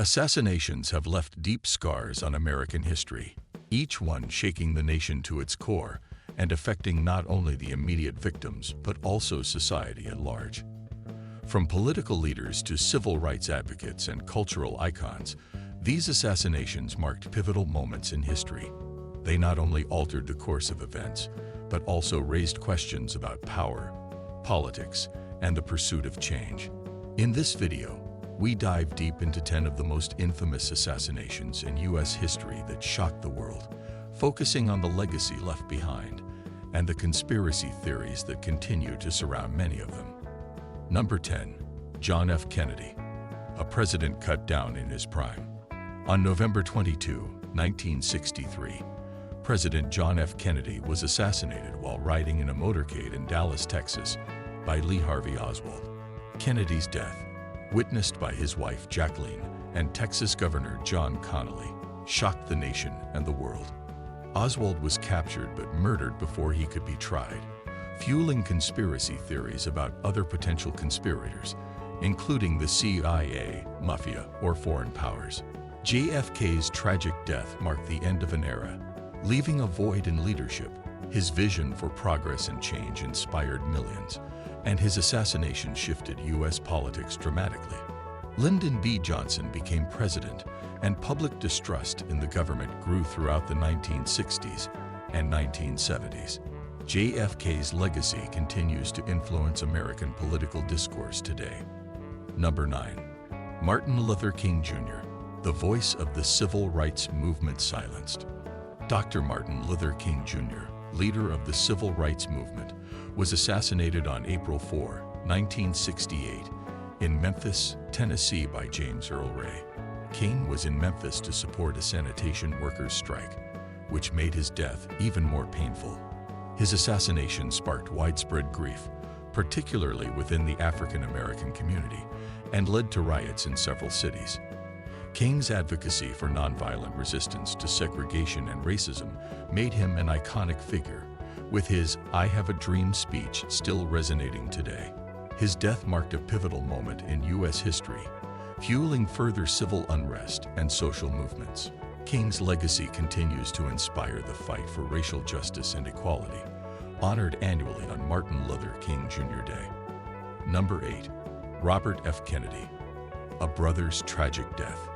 Assassinations have left deep scars on American history, each one shaking the nation to its core and affecting not only the immediate victims but also society at large. From political leaders to civil rights advocates and cultural icons, these assassinations marked pivotal moments in history. They not only altered the course of events, but also raised questions about power, politics, and the pursuit of change. In this video, we dive deep into 10 of the most infamous assassinations in U.S. history that shocked the world, focusing on the legacy left behind and the conspiracy theories that continue to surround many of them. Number 10. John F. Kennedy, a president cut down in his prime. On November 22, 1963, President John F. Kennedy was assassinated while riding in a motorcade in Dallas, Texas, by Lee Harvey Oswald. Kennedy's death, witnessed by his wife Jacqueline and Texas Governor John Connally, shocked the nation and the world. Oswald was captured but murdered before he could be tried, fueling conspiracy theories about other potential conspirators, including the CIA, mafia, or foreign powers. JFK's tragic death marked the end of an era, leaving a void in leadership. His vision for progress and change inspired millions, and his assassination shifted U.S. politics dramatically. Lyndon B. Johnson became president, and public distrust in the government grew throughout the 1960s and 1970s. JFK's legacy continues to influence American political discourse today. Number 9. Martin Luther King Jr., the voice of the civil rights movement silenced. Dr. Martin Luther King Jr., leader of the civil rights movement, was assassinated on April 4, 1968, in Memphis, Tennessee by James Earl Ray. King was in Memphis to support a sanitation workers' strike, which made his death even more painful. His assassination sparked widespread grief, particularly within the African American community, and led to riots in several cities. King's advocacy for nonviolent resistance to segregation and racism made him an iconic figure, with his "I Have a Dream" speech still resonating today. His death marked a pivotal moment in U.S. history, fueling further civil unrest and social movements. King's legacy continues to inspire the fight for racial justice and equality, honored annually on Martin Luther King Jr. Day. Number 8. Robert F. Kennedy, a brother's tragic death.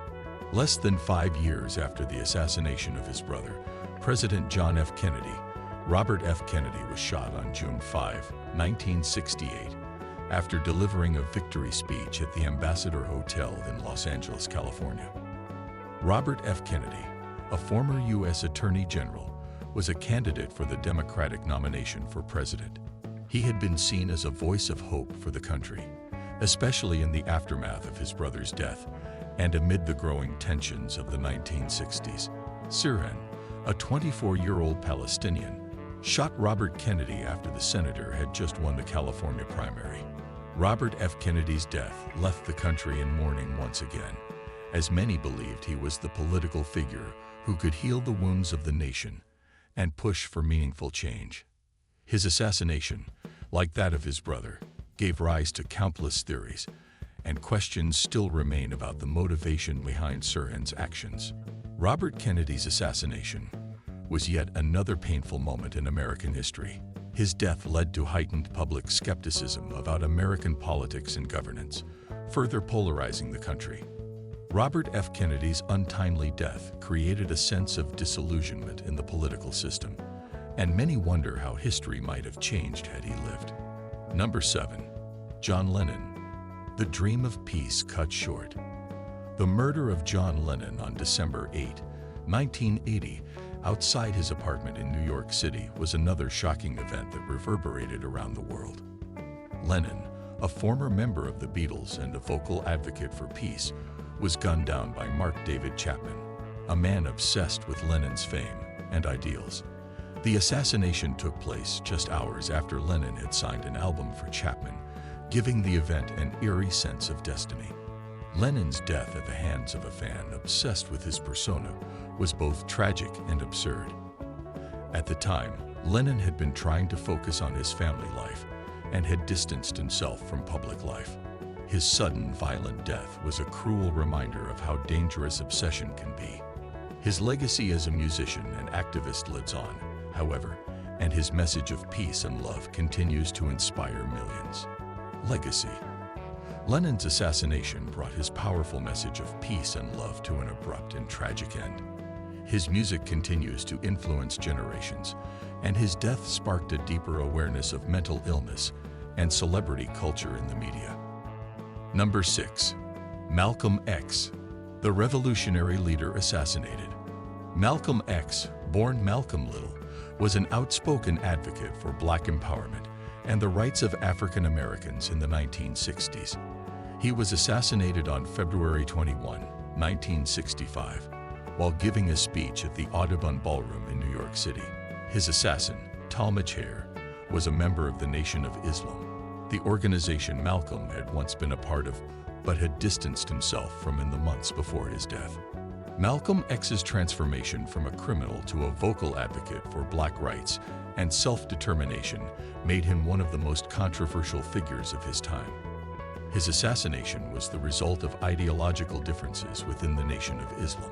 Less than 5 years after the assassination of his brother, President John F. Kennedy, Robert F. Kennedy was shot on June 5, 1968, after delivering a victory speech at the Ambassador Hotel in Los Angeles, California. Robert F. Kennedy, a former U.S. Attorney General, was a candidate for the Democratic nomination for president. He had been seen as a voice of hope for the country, especially in the aftermath of his brother's death and amid the growing tensions of the 1960s. Sirhan, a 24-year-old Palestinian, shot Robert Kennedy after the senator had just won the California primary. Robert F. Kennedy's death left the country in mourning once again, as many believed he was the political figure who could heal the wounds of the nation and push for meaningful change. His assassination, like that of his brother, gave rise to countless theories, and questions still remain about the motivation behind Sirhan's actions. Robert Kennedy's assassination was yet another painful moment in American history. His death led to heightened public skepticism about American politics and governance, further polarizing the country. Robert F. Kennedy's untimely death created a sense of disillusionment in the political system, and many wonder how history might have changed had he lived. Number 7. John Lennon, the dream of peace cut short. The murder of John Lennon on December 8, 1980, outside his apartment in New York City was another shocking event that reverberated around the world. Lennon, a former member of the Beatles and a vocal advocate for peace, was gunned down by Mark David Chapman, a man obsessed with Lennon's fame and ideals. The assassination took place just hours after Lennon had signed an album for Chapman, giving the event an eerie sense of destiny. Lennon's death at the hands of a fan obsessed with his persona was both tragic and absurd. At the time, Lennon had been trying to focus on his family life and had distanced himself from public life. His sudden, violent death was a cruel reminder of how dangerous obsession can be. His legacy as a musician and activist lives on, however, and his message of peace and love continues to inspire millions. Legacy. Lennon's assassination brought his powerful message of peace and love to an abrupt and tragic end. His music continues to influence generations, and his death sparked a deeper awareness of mental illness and celebrity culture in the media. Number 6. Malcolm X, the revolutionary leader assassinated. Malcolm X, born Malcolm Little, was an outspoken advocate for Black empowerment and the rights of African Americans in the 1960s. He was assassinated on February 21, 1965, while giving a speech at the Audubon Ballroom in New York City. His assassin, Talmadge Hayer, was a member of the Nation of Islam, the organization Malcolm had once been a part of, but had distanced himself from in the months before his death. Malcolm X's transformation from a criminal to a vocal advocate for Black rights and self-determination made him one of the most controversial figures of his time. His assassination was the result of ideological differences within the Nation of Islam,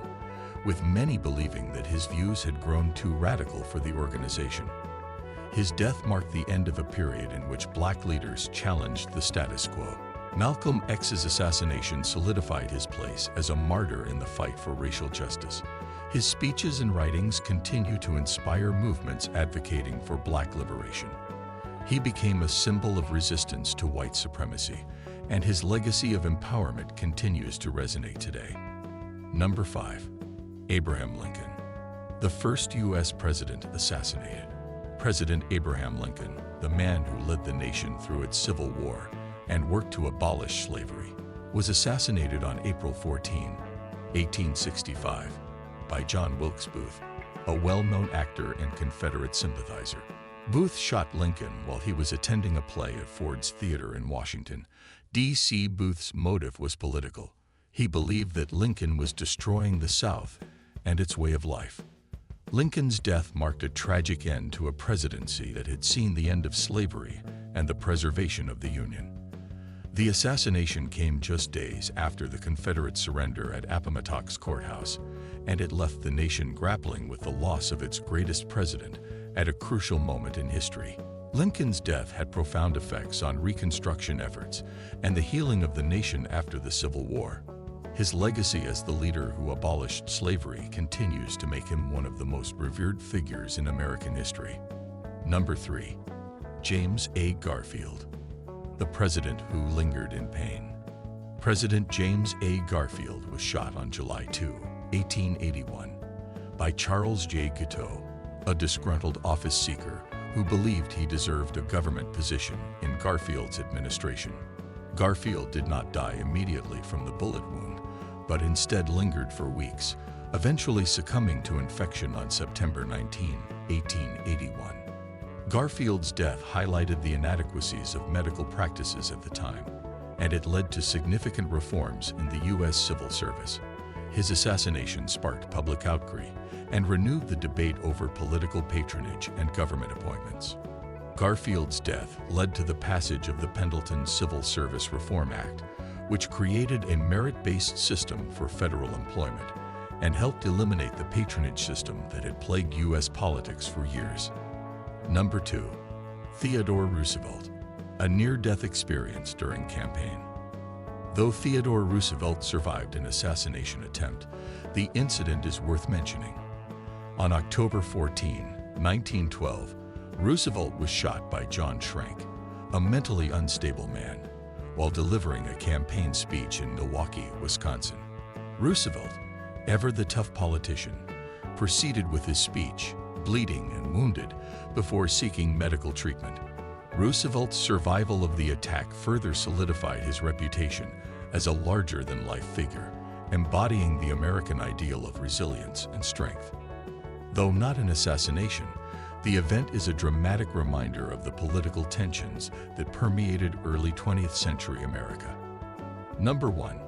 with many believing that his views had grown too radical for the organization. His death marked the end of a period in which Black leaders challenged the status quo. Malcolm X's assassination solidified his place as a martyr in the fight for racial justice. His speeches and writings continue to inspire movements advocating for Black liberation. He became a symbol of resistance to white supremacy, and his legacy of empowerment continues to resonate today. Number 5. Abraham Lincoln, the first U.S. president assassinated. President Abraham Lincoln, the man who led the nation through its Civil War and worked to abolish slavery, was assassinated on April 14, 1865, by John Wilkes Booth, a well-known actor and Confederate sympathizer. Booth shot Lincoln while he was attending a play at Ford's Theater in Washington, D.C. Booth's motive was political. He believed that Lincoln was destroying the South and its way of life. Lincoln's death marked a tragic end to a presidency that had seen the end of slavery and the preservation of the Union. The assassination came just days after the Confederate surrender at Appomattox Courthouse, and it left the nation grappling with the loss of its greatest president at a crucial moment in history. Lincoln's death had profound effects on Reconstruction efforts and the healing of the nation after the Civil War. His legacy as the leader who abolished slavery continues to make him one of the most revered figures in American history. Number 3. James A. Garfield, the president who lingered in pain. President James A. Garfield was shot on July 2, 1881, by Charles J. Guiteau, a disgruntled office seeker who believed he deserved a government position in Garfield's administration. Garfield did not die immediately from the bullet wound, but instead lingered for weeks, eventually succumbing to infection on September 19, 1881. Garfield's death highlighted the inadequacies of medical practices at the time, and it led to significant reforms in the U.S. civil service. His assassination sparked public outcry and renewed the debate over political patronage and government appointments. Garfield's death led to the passage of the Pendleton Civil Service Reform Act, which created a merit-based system for federal employment and helped eliminate the patronage system that had plagued U.S. politics for years. Number 2. Theodore Roosevelt, a near-death experience during campaign. Though Theodore Roosevelt survived an assassination attempt, the incident is worth mentioning. On October 14, 1912, Roosevelt was shot by John Schrank, a mentally unstable man, while delivering a campaign speech in Milwaukee, Wisconsin. Roosevelt, ever the tough politician, proceeded with his speech, bleeding and wounded, before seeking medical treatment. Roosevelt's survival of the attack further solidified his reputation as a larger-than-life figure, embodying the American ideal of resilience and strength. Though not an assassination, the event is a dramatic reminder of the political tensions that permeated early 20th century America. Number 1.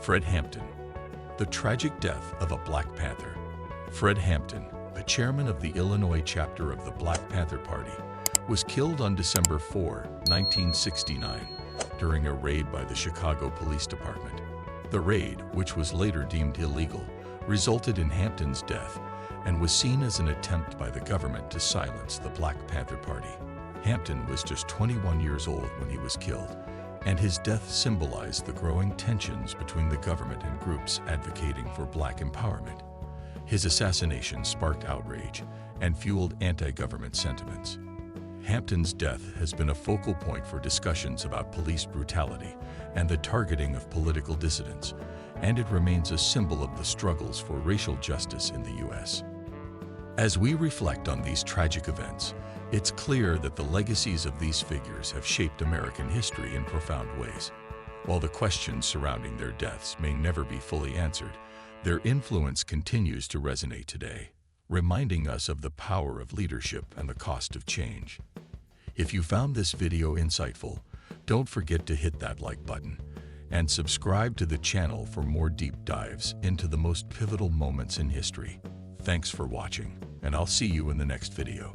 Fred Hampton, the tragic death of a Black Panther. Fred Hampton, the chairman of the Illinois chapter of the Black Panther Party, was killed on December 4, 1969, during a raid by the Chicago Police Department. The raid, which was later deemed illegal, resulted in Hampton's death and was seen as an attempt by the government to silence the Black Panther Party. Hampton was just 21 years old when he was killed, and his death symbolized the growing tensions between the government and groups advocating for Black empowerment. His assassination sparked outrage and fueled anti-government sentiments. Hampton's death has been a focal point for discussions about police brutality and the targeting of political dissidents, and it remains a symbol of the struggles for racial justice in the U.S. As we reflect on these tragic events, it's clear that the legacies of these figures have shaped American history in profound ways. While the questions surrounding their deaths may never be fully answered, their influence continues to resonate today, reminding us of the power of leadership and the cost of change. If you found this video insightful, don't forget to hit that like button and subscribe to the channel for more deep dives into the most pivotal moments in history. Thanks for watching, and I'll see you in the next video.